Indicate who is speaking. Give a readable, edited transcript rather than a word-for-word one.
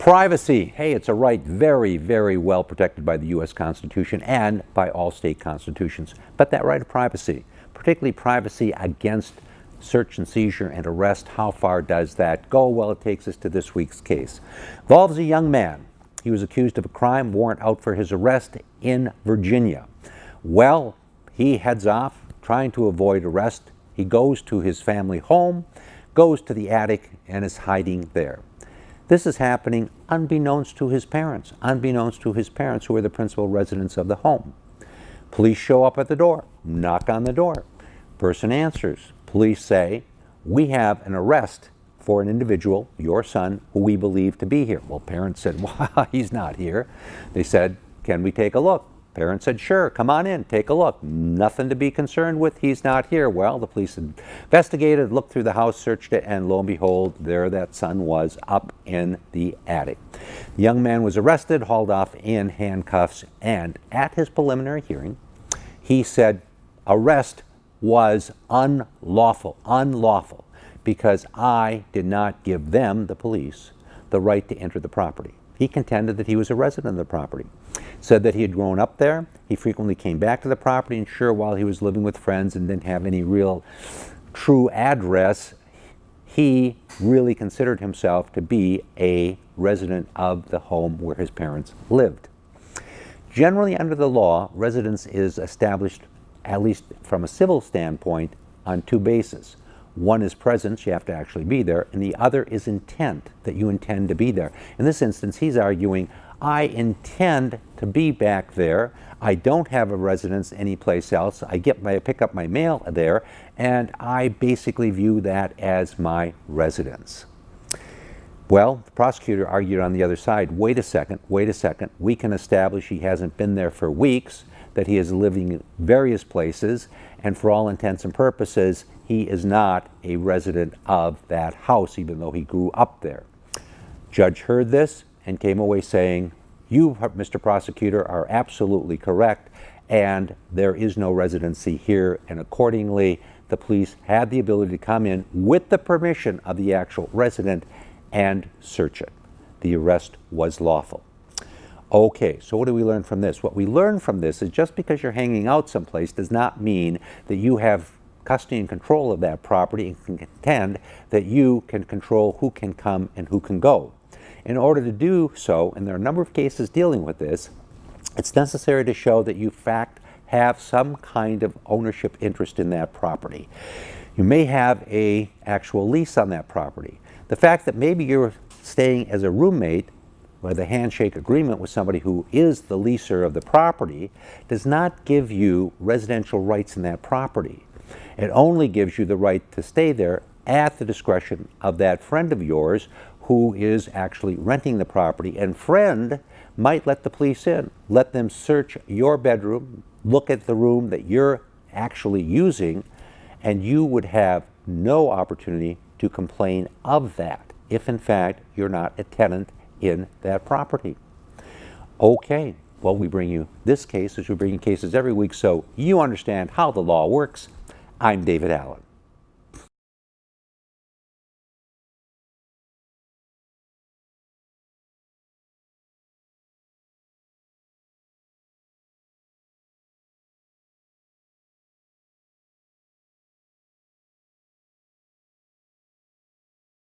Speaker 1: Privacy. Hey, it's a right very, very well protected by the U.S. Constitution and by all state constitutions. But that right of privacy, particularly privacy against search and seizure and arrest, how far does that go? Well, it takes us to this week's case. Involves a young man. He was accused of a crime, warrant out for his arrest in Virginia. Well, he heads off trying to avoid arrest. He goes to his family home, goes to the attic, and is hiding there. This is happening unbeknownst to his parents who are the principal residents of the home. Police show up at the door, knock on the door. Person answers. Police say, "We have an arrest for an individual, your son, who we believe to be here." Well, parents said, "Well, he's not here." They said, "Can we take a look?" Parents said, "Sure, come on in, take a look." Nothing to be concerned with, he's not here. Well, the police investigated, looked through the house, searched it, and lo and behold, there that son was up in the attic. The young man was arrested, hauled off in handcuffs, and at his preliminary hearing, he said arrest was unlawful, because I did not give them, the police, the right to enter the property. He contended that he was a resident of the property. Said that he had grown up there. He frequently came back to the property, and sure, while he was living with friends and didn't have any real true address, he really considered himself to be a resident of the home where his parents lived. Generally, under the law, residence is established, at least from a civil standpoint, on two bases. One is presence, you have to actually be there, and the other is intent, that you intend to be there. In this instance, he's arguing, I intend to be back there. I don't have a residence anyplace else. I pick up my mail there, and I basically view that as my residence. Well, the prosecutor argued on the other side, wait a second, we can establish he hasn't been there for weeks, that he is living in various places, and for all intents and purposes, he is not a resident of that house, even though he grew up there. Judge heard this and came away saying, you, Mr. Prosecutor, are absolutely correct, and there is no residency here, and accordingly, the police had the ability to come in with the permission of the actual resident and search it. The arrest was lawful. Okay, so what do we learn from this? What we learn from this is just because you're hanging out someplace does not mean that you have custody and control of that property and can contend that you can control who can come and who can go. In order to do so, and there are a number of cases dealing with this, it's necessary to show that you, in fact, have some kind of ownership interest in that property. You may have an actual lease on that property. The fact that maybe you're staying as a roommate with a handshake agreement with somebody who is the leaser of the property does not give you residential rights in that property. It only gives you the right to stay there at the discretion of that friend of yours who is actually renting the property. And friend might let the police in, let them search your bedroom, look at the room that you're actually using, and you would have no opportunity to complain of that if in fact you're not a tenant in that property. Okay, well, we bring you this case as we bring you cases every week so you understand how the law works. I'm David Allen.